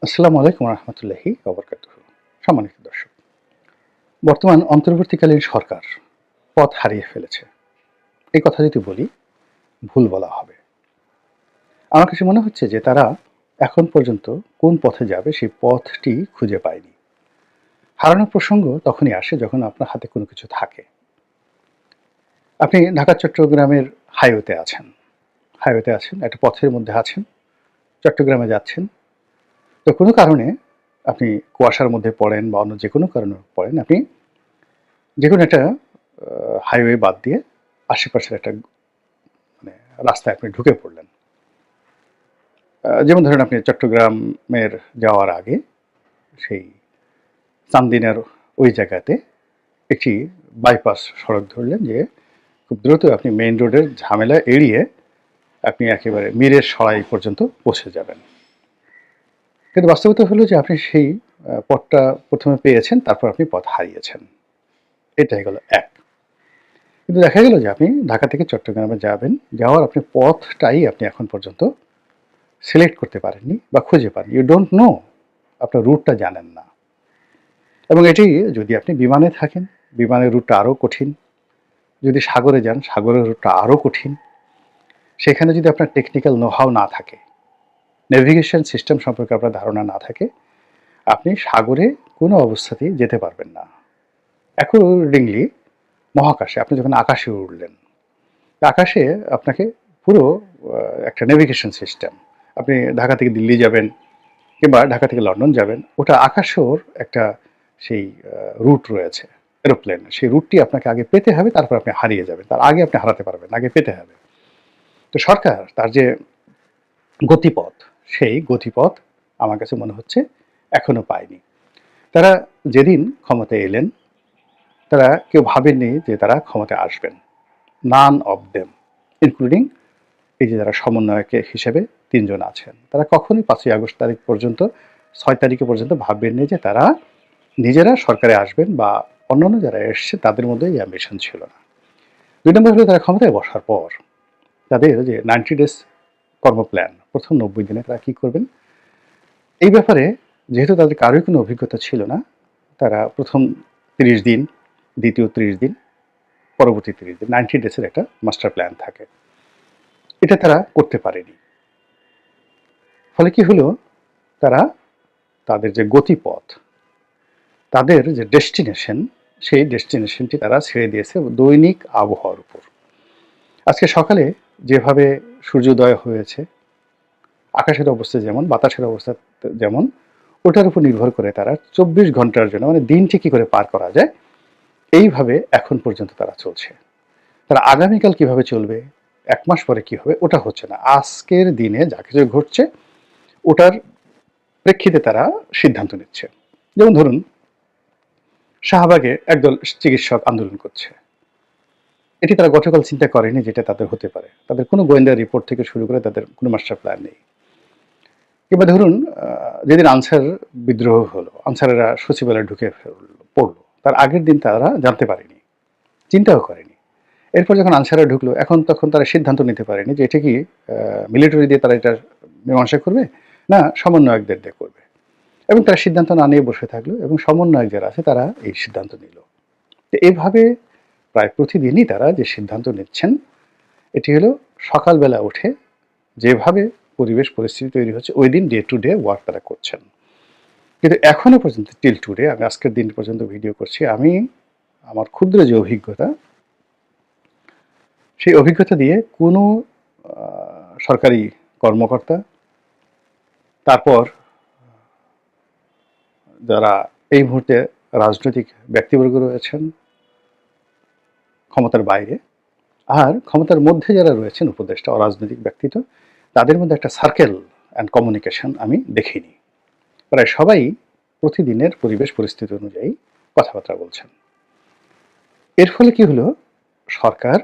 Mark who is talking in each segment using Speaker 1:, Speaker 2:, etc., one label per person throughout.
Speaker 1: আসসালামু আলাইকুম রহমতুল্লাহি ওবরকাতুহু। সম্মানিত দর্শক, বর্তমান অন্তর্বর্তীকালীন সরকার পথ হারিয়ে ফেলেছে। এই কথা যদি বলি, ভুল বলা হবে। আমার কাছে মনে হচ্ছে যে তারা এখন পর্যন্ত কোন পথে যাবে সেই পথটি খুঁজে পায়নি। হারানোর প্রসঙ্গ তখনই আসে যখন আপনার হাতে কোনো কিছু থাকে। আপনি ঢাকা চট্টগ্রামের হাইওয়েতে আছেন, একটা পথের মধ্যে আছেন, চট্টগ্রামে যাচ্ছেন। তো কোনো কারণে আপনি কুয়াশার মধ্যে পড়েন বা অন্য যেকোনো কারণে পড়েন, আপনি যেকোনো একটা হাইওয়ে বাদ দিয়ে আশেপাশের একটা মানে রাস্তায় আপনি ঢুকে পড়লেন। যেমন ধরেন আপনি চট্টগ্রামের যাওয়ার আগে সেই চান্দিনার ওই জায়গাতে একটি বাইপাস সড়ক ধরলেন, যে খুব দ্রুত আপনি মেইন রোডের ঝামেলা এড়িয়ে আপনি একেবারে মীরের সরাই পর্যন্ত পৌঁছে যাবেন। কিন্তু বাস্তবতা হলো যে আপনি সেই পথটা প্রথমে পেয়েছেন, তারপর আপনি পথ হারিয়েছেন। এটাই হলো এক। কিন্তু দেখা গেল যে আপনি ঢাকা থেকে চট্টগ্রামে যাবেন, যাওয়ার আপনি পথটাই আপনি এখন পর্যন্ত সিলেক্ট করতে পারেননি বা খুঁজে পাননি। ইউ ডোন্ট নো, আপনার রুটটা জানেন না। এবং এটি যদি আপনি বিমানে থাকেন, বিমানের রুটটা আরও কঠিন। যদি সাগরে যান, সাগরের রুটটা আরও কঠিন। সেখানে যদি আপনার টেকনিক্যাল নো-হাউ না থাকে, নেভিগেশন সিস্টেম সম্পর্কে আপনার ধারণা না থাকে, আপনি সাগরে কোনো অবস্থাতেই যেতে পারবেন না। অ্যাকর্ডিংলি মহাকাশে আপনি যখন আকাশে উড়লেন, আকাশে আপনাকে পুরো একটা নেভিগেশন সিস্টেম, আপনি ঢাকা থেকে দিল্লি যাবেন কিংবা ঢাকা থেকে লন্ডন যাবেন, ওটা আকাশের একটা সেই রুট রয়েছে এরোপ্লেন। সেই রুটটি আপনাকে আগে পেতে হবে, তারপর আপনি হারিয়ে যাবেন। তার আগে আপনি হারাতে পারবেন, আগে পেতে হবে। তো সরকার তার যে গতিপথ, সেই গতিপথ আমার কাছে মনে হচ্ছে এখনো পায়নি। তারা যেদিন ক্ষমতায় এলেন, তারা কেউ ভাবেননি যে তারা ক্ষমতায় আসবেন। নান অফ দেম, ইনক্লুডিং এই যে যারা সমন্বয়ক হিসেবে ৩ জন আছেন, তারা কখনোই ৫ই আগস্ট তারিখ পর্যন্ত ৬ তারিখে পর্যন্ত ভাববেননি যে তারা নিজেরা সরকারে আসবেন বা অন্যান্য যারা এসছে তাদের মধ্যে এই অ্যাম্বিশন ছিল না। ২ নম্বর হলো তারা ক্ষমতায় বসার পর তাদের যে 90 ডেজ কর্মপ্ল্যান, প্রথম ৯০ দিনে তারা কী করবেন, এই ব্যাপারে যেহেতু তাদের কারোই কোনো অভিজ্ঞতা ছিল না, তারা প্রথম ৩০ দিন, দ্বিতীয় ৩০ দিন, পরবর্তী ৩০ দিন, 90 ডেজের একটা মাস্টার প্ল্যান থাকে। এটা তারা করতে পারেনি। ফলে কি হলো, তারা তাদের যে গতিপথ, তাদের যে ডেস্টিনেশন, সেই ডেস্টিনেশনটি তারা ছেড়ে দিয়েছে দৈনিক আবহাওয়ার উপর। আজকে সকালে যেভাবে সূর্যোদয় হয়েছে, আকাশের অবস্থা যেমন, বাতাসের অবস্থা যেমন, ওটার উপর নির্ভর করে তারা ২৪ ঘন্টার জন্য, মানে দিনটি কী করে পার করা যায়, এইভাবে এখন পর্যন্ত তারা চলছে। তারা আগামীকাল কিভাবে চলবে, ১ মাস পরে কী হবে, ওটা হচ্ছে না। আজকের দিনে যা কিছু ঘটছে ওটার প্রেক্ষিতে তারা সিদ্ধান্ত নিচ্ছে। যেমন ধরুন, শাহবাগে একদল চিকিৎসক আন্দোলন করছে। এটি তারা গতকাল চিন্তা করেনি যেটা তাদের হতে পারে। তাদের কোনো গোয়েন্দা রিপোর্ট থেকে শুরু করে তাদের কোনো মাস্টার প্ল্যান নেই। কিংবা ধরুন, যেদিন আনসার বিদ্রোহ হলো, আনসারেরা সচিবালয়ে ঢুকে পড়লো, তার আগের দিন তারা জানতে পারেনি, চিন্তাও করেনি। এরপর যখন আনসাররা ঢুকলো, তখন তারা সিদ্ধান্ত নিতে পারেনি যে এটা কি মিলিটারি দিয়ে তারা এটা মীমাংসা করবে, না সমন্বয়কদের দিয়ে করবে। এবং তারা সিদ্ধান্ত না নিয়ে বসে থাকলো, এবং সমন্বয়ক যারা আছে তারা এই সিদ্ধান্ত নিল। তো এভাবে প্রায় প্রতিদিনই তারা যে সিদ্ধান্ত নিচ্ছেন, এটি হলো সকালবেলা উঠে যেভাবে পরিবেশ পরিস্থিতি তৈরি হচ্ছে, ওই দিন ডে টু ডে ওয়ার্ক তারা করছেন। কিন্তু এখনো পর্যন্ত টিল টুডে, আমি আজকের দিন পর্যন্ত ভিডিও করছি, আমি আমার ক্ষুদ্র যে অভিজ্ঞতা, সেই অভিজ্ঞতা দিয়ে কোনো সরকারি কর্মকর্তা, তারপর যারা এই মুহূর্তে রাজনৈতিক ব্যক্তিবর্গ রয়েছেন ক্ষমতার বাইরে, আর ক্ষমতার মধ্যে যারা রয়েছেন উপদেষ্টা ও রাজনৈতিক ব্যক্তিত্ব, তাদের মধ্যে একটা সার্কেল অ্যান্ড কমিউনিকেশন আমি দেখিনি। প্রায় সবাই প্রতিদিনের পরিবেশ পরিস্থিতি অনুযায়ী কথাবার্তা বলছেন। এর ফলে কি হলো, সরকার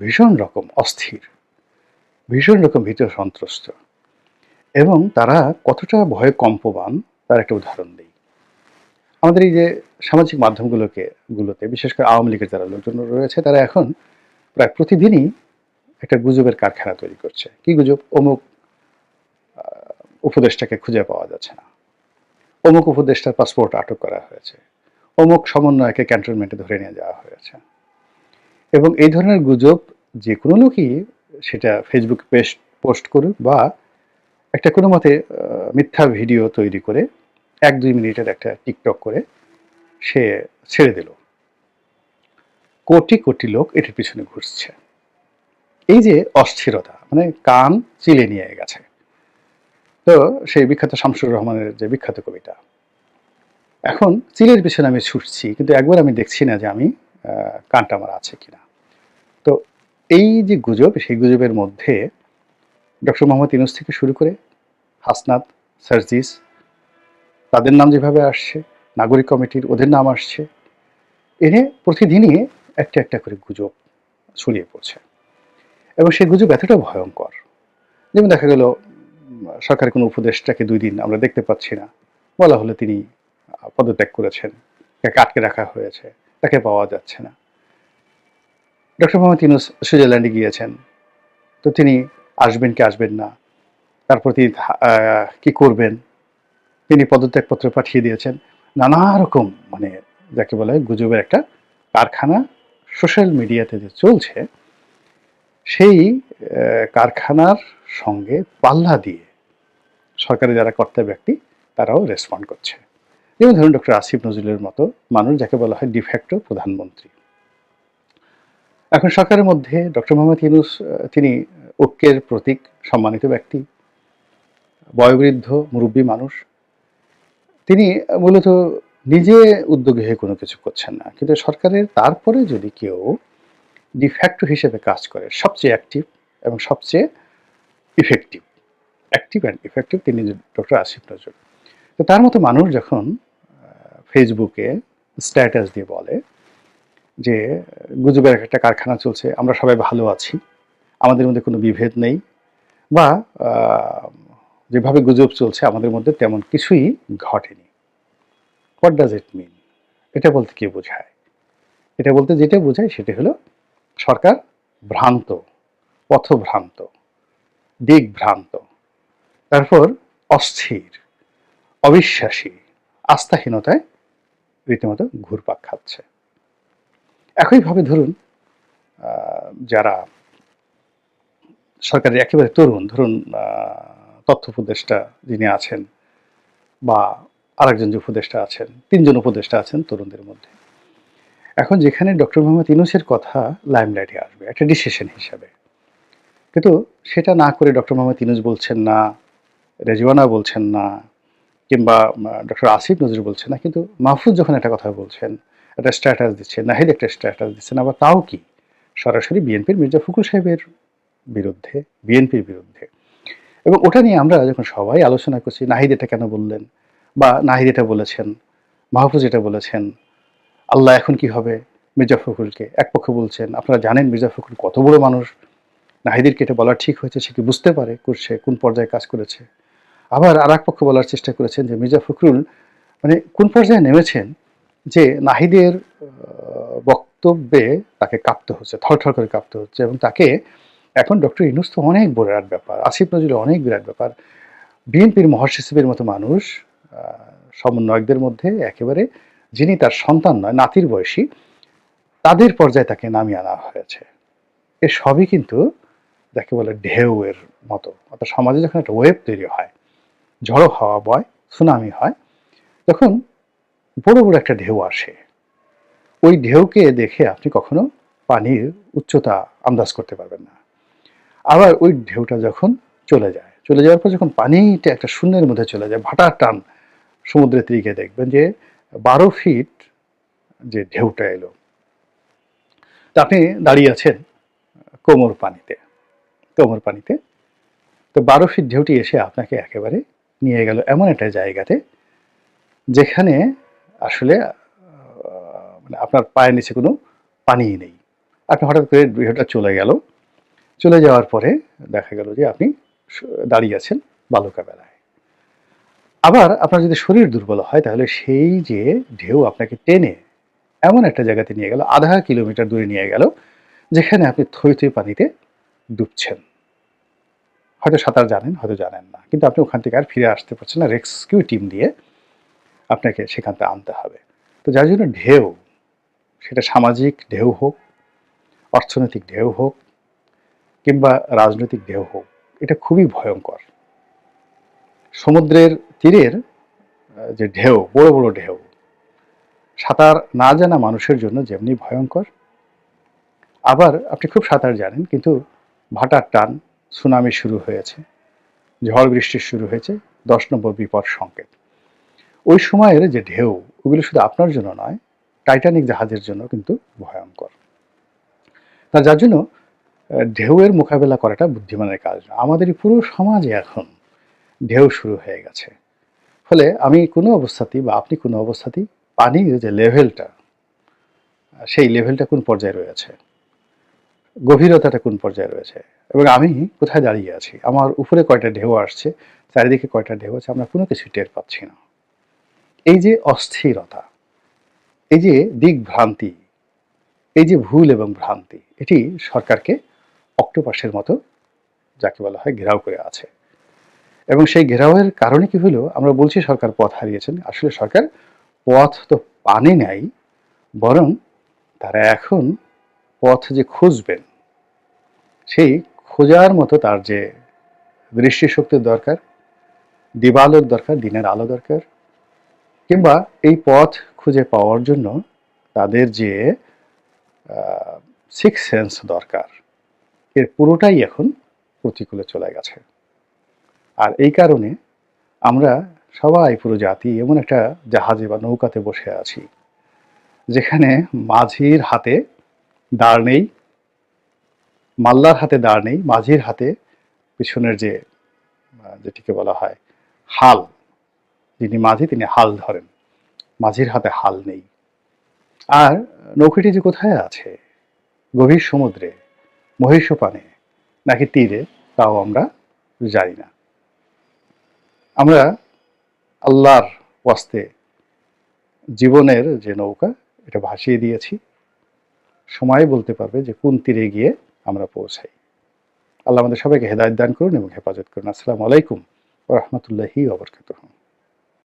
Speaker 1: ভীষণ রকম অস্থির, ভীষণ রকম ভীত সন্ত্রস্ত, এবং তারা কতটা ভয়ে কম্পমান তার একটা উদাহরণ দিই। আমাদের এই যে সামাজিক মাধ্যমগুলোতে বিশেষ করে আওয়ামী লীগের যারা লোকজন রয়েছে, তারা এখন প্রায় প্রতিদিনই একটা গুজবের কারখানা তৈরি করছে। কি গুজব? অমুক উপদেষ্টাকে খুঁজে পাওয়া যাচ্ছে না, অমুক উপদেষ্টার পাসপোর্ট আটক করা হয়েছে, অমুক সমন্বয়কে ক্যান্টনমেন্টে ধরে নিয়ে যাওয়া হয়েছে। এবং এই ধরনের গুজব যে কোনো লোকই, সেটা ফেসবুক পোস্ট করুক বা একটা কোনো মতে মিথ্যা ভিডিও তৈরি করে 1-2 মিনিটের একটা টিকটক করে সে ছেড়ে দিল, কোটি কোটি লোক এটার পিছনে ঘুরছে। এই যে অস্থিরতা, মানে কান চিলে নিয়ে গেছে। তো সেই বিখ্যাত শামসুর রহমানের যে বিখ্যাত কবিতা, এখন চিলের পিছনে আমি ছুটছি, কিন্তু একবার আমি দেখছি না যে আমি কানটা আমার আছে কিনা। তো এই যে গুজব, সেই গুজবের মধ্যে ডক্টর মোহাম্মদ ইউনূস থেকে শুরু করে হাসনাত, সার্জিস, তাদের নাম যেভাবে আসছে, নাগরিক কমিটির ওদের নাম আসছে, এনে প্রতিদিনই একটা একটা করে গুজব ছড়িয়ে পড়ছে। এবং সেই গুজব এতটা ভয়ঙ্কর, যেমন দেখা গেল সরকারের কোনো উপদেষ্টাকে 2 দিন আমরা দেখতে পাচ্ছি না, বলা হলো তিনি পদত্যাগ করেছেন, তাকে আটকে রাখা হয়েছে, তাকে পাওয়া যাচ্ছে না। ডক্টর মোহাম্মদ ইউনূস সুইজারল্যান্ডে গিয়েছেন, তো তিনি আসবেন কি আসবেন না, তারপর তিনি কি করবেন, তিনি পদত্যাগপত্র পাঠিয়ে দিয়েছেন। নানা রকম, মানে যাকে বলা হয় গুজবের একটা কারখানা সোশ্যাল মিডিয়াতে যে চলছে, সেই কারখানার সঙ্গে পাল্লা দিয়ে সরকারের যারা কর্তা ব্যক্তি তারাও রেসপন্ড করছে। যেমন ধরুন ডক্টর আসিফ নজরুলের মতো মানুষ, যাকে বলা হয় ডিফ্যাক্টো প্রধানমন্ত্রী। এখন সরকারের মধ্যে ডক্টর মোহাম্মদ ইউনূস, তিনি ঐক্যের প্রতীক, সম্মানিত ব্যক্তি, বয়োবৃদ্ধ মুরব্বী মানুষ। তিনি মূলত নিজে উদ্যোগী হয়ে কোনো কিছু করছেন না, কিন্তু সরকারের তারপরে যদি কেউ ডিফ্যাক্টো হিসেবে কাজ করে, সবচেয়ে অ্যাক্টিভ এবং সবচেয়ে ইফেক্টিভ, অ্যাক্টিভ অ্যান্ড ইফেক্টিভ, তিনি ডক্টর আসিফ নজরুল। তো তার মতো মানুষ যখন ফেসবুকে স্ট্যাটাস দিয়ে বলে যে গুজবের একটা কারখানা চলছে, আমরা সবাই ভালো আছি, আমাদের মধ্যে কোনো বিভেদ নেই, বা যেভাবে গুজব চলছে আমাদের মধ্যে তেমন কিছুই ঘটেনি, হোয়াট ডাজ ইট মিন? এটা বলতে কি বোঝায়? এটা বলতে যেটা বোঝায় সেটা হলো সরকার ভ্রান্ত, পথভ্রান্ত, দিকভ্রান্ত, তারপর অস্থির, অবিশ্বাসী, আস্থাহীনতায় রীতিমতো ঘুরপাক খাচ্ছে। একইভাবে ধরুন যারা সরকারের একেবারে তরুণ, ধরুন তথ্য উপদেষ্টা যিনি আছেন, বা আরেকজন যে উপদেষ্টা আছেন, 3 জন উপদেষ্টা আছেন তরুণদের মধ্যে। এখন যেখানে ডক্টর মোহাম্মদ ইউনূসের কথা লাইমলাইটে আসবে একটা ডিসিশন হিসাবে, কিন্তু সেটা না করে ডক্টর মোহাম্মদ ইউনূস বলছেন না, রেজওয়ানা বলছেন না, কিংবা ডক্টর আসিফ নজরুল বলছেন না, কিন্তু মাহফুজ যখন একটা কথা বলছেন, একটা স্ট্যাটাস দিচ্ছেন, নাহিদ একটা স্ট্যাটাস দিচ্ছেন, আবার তাও কি সরাসরি বিএনপির মির্জা ফখরুল সাহেবের বিরুদ্ধে, বিএনপির বিরুদ্ধে। এবং ওটা নিয়ে আমরা যখন সবাই আলোচনা করছি, নাহিদ এটা কেন বললেন, বা নাহিদ এটা বলেছেন, মাহফুজ এটা বলেছেন, আল্লাহ এখন কি হবে, মির্জা ফখরুলকে এক পক্ষ বলছেন, আপনারা জানেন মির্জা ফখরুল কত বড় মানুষ, নাহিদেরকে এটা বলা ঠিক হয়েছে, সে কি বুঝতে পারে সে কোন পর্যায়ে কাজ করেছে। আবার আর এক পক্ষ বলার চেষ্টা করেছেন যে মির্জা ফখরুল মানে কোন পর্যায়ে নেমেছেন, যে নাহিদের বক্তব্যে তাকে কাঁপতে হচ্ছে, থরথর করে কাঁপতে হচ্ছে, এবং তাকে এখন ডক্টর ইউনূস তো অনেক বিরাট ব্যাপার, আসিফ নজরুল অনেক বিরাট ব্যাপার, বিএনপির মহাসচিবের মতো মানুষ, সমন্বয়কদের মধ্যে একেবারে যিনি তার সন্তান নয়, নাতির বয়সী, তাদের পর্যায়ে তাকে নামিয়ে আনা হয়েছে। এ সবই কিন্তু যাকে বলে ঢেউয়ের মতো, অর্থাৎ সমাজে যখন একটা ওয়েভ তৈরি হয়, ঝড়ো হাওয়া বয়, সুনামি হয়, তখন বড় বড় একটা ঢেউ আসে। ওই ঢেউকে দেখে আপনি কখনো পানির উচ্চতা আন্দাজ করতে পারবেন না। আবার ওই ঢেউটা যখন চলে যায়, চলে যাওয়ার পর যখন পানিটা একটা শূন্যের মধ্যে চলে যায়, ভাটার টান, সমুদ্রের তীরে দেখবেন যে 12 ফিট যে ঢেউটা এলো, তা আপনি দাঁড়িয়ে আছেন কোমর পানিতে, কোমর পানিতে, তো 12 ফিট ঢেউটি এসে আপনাকে একেবারে নিয়ে গেল এমন একটা জায়গাতে যেখানে আসলে মানে আপনার পায়ের নিচে কোনো পানিই নেই। আপনি হঠাৎ করে ঢেউটা চলে গেল, চলে যাওয়ার পরে দেখা গেল যে আপনি দাঁড়িয়ে আছেন বালুকা বেলায়। আবার আপনার যদি শরীর দুর্বল হয়, তাহলে সেই যে ঢেউ আপনাকে টেনে এমন একটা জায়গাতে নিয়ে গেল, আধা কিলোমিটার দূরে নিয়ে গেল, যেখানে আপনি থই থই পানিতে ডুবছেন। হয়তো সাঁতার জানেন, হয়তো জানেন না, কিন্তু আপনি ওখান থেকে আর ফিরে আসতে পারছেন না রেস্কিউ টিম দিয়ে, আপনাকে সেখান থেকে আনতে হবে। তো যার জন্য ঢেউ, সেটা সামাজিক ঢেউ হোক, অর্থনৈতিক ঢেউ হোক, কিংবা রাজনৈতিক ঢেউ হোক, এটা খুবই ভয়ঙ্কর। সমুদ্রের তীরের যে ঢেউ, বড় বড় ঢেউ, সাঁতার না জানা মানুষের জন্য যেমনি ভয়ঙ্কর, আবার আপনি খুব সাঁতার জানেন কিন্তু ভাটার টান, সুনামি শুরু হয়েছে, ঝড় বৃষ্টি শুরু হয়েছে, 10 নম্বর বিপদ সংকেত। ওই সময়ের যে ঢেউ, ওগুলো শুধু আপনার জন্য নয়, টাইটানিক জাহাজের জন্য কিন্তু ভয়ঙ্কর। যার জন্য ঢেউয়ের মোকাবেলা করাটা বুদ্ধিমানের কাজ না। আমাদের এই পুরো সমাজে এখন ঢেউ শুরু হয়ে গেছে। ফলে আমি কোনো অবস্থাতেই বা আপনি কোনো অবস্থাতেই পানির যে লেভেলটা, সেই লেভেলটা কোন পর্যায়ে রয়েছে, গভীরতাটা কোন পর্যায়ে রয়েছে, এবং আমি কোথায় দাঁড়িয়ে আছি, আমার উপরে কয়টা ঢেউ আসছে, চারিদিকে কয়টা ঢেউ আছে, আমরা কোনো কিছু টের পাচ্ছি না। এই যে অস্থিরতা, এই যে দিকভ্রান্তি, এই যে ভুল এবং ভ্রান্তি, এটি সরকারকে অক্টোপাসের মতো, যাকে বলা হয়, ঘেরাও করে আছে। এবং সেই ঘেরাওয়ের কারণে কি হলো, আমরা বলছি সরকার পথ হারিয়েছেন, আসলে সরকার পথ তো পানে নাই, বরং তারা এখন পথ যে খুঁজবেন, সেই খোঁজার মতো তার যে দৃষ্টিশক্তির দরকার, দিবালোক দরকার, দিনের আলো দরকার, কিংবা এই পথ খুঁজে পাওয়ার জন্য তাদের যে সিক্স সেন্স দরকার, এর পুরোটাই এখন প্রতিকূলে চলে গেছে। আর এই কারণে আমরা সবাই, পুরো জাতি, এমন একটা জাহাজে বা নৌকাতে বসে আছি যেখানে মাঝির হাতে দাঁড় নেই, মাল্লার হাতে দাঁড় নেই, মাঝির হাতে পিছনের যে, যেটিকে বলা হয় হাল, যিনি মাঝি তিনি হাল ধরেন, মাঝির হাতে হাল নেই। আর নৌকাটি যে কোথায় আছে, গভীর সমুদ্রে, মহিষপানে, নাকি তীরে, তাও আমরা জানি না। আমরা আল্লাহর ওয়াস্তে জীবনের যে নৌকা, এটা ভাসিয়ে দিয়েছি। সময় বলতে পারবে যে কোন তীরে গিয়ে আমরা পৌঁছাই। আল্লাহ আমাদের সবাইকে হেদায়েত দান করুন এবং হেফাজত করুন। আসসালামু আলাইকুম ওয়া রাহমাতুল্লাহি ওয়া বারাকাতুহু।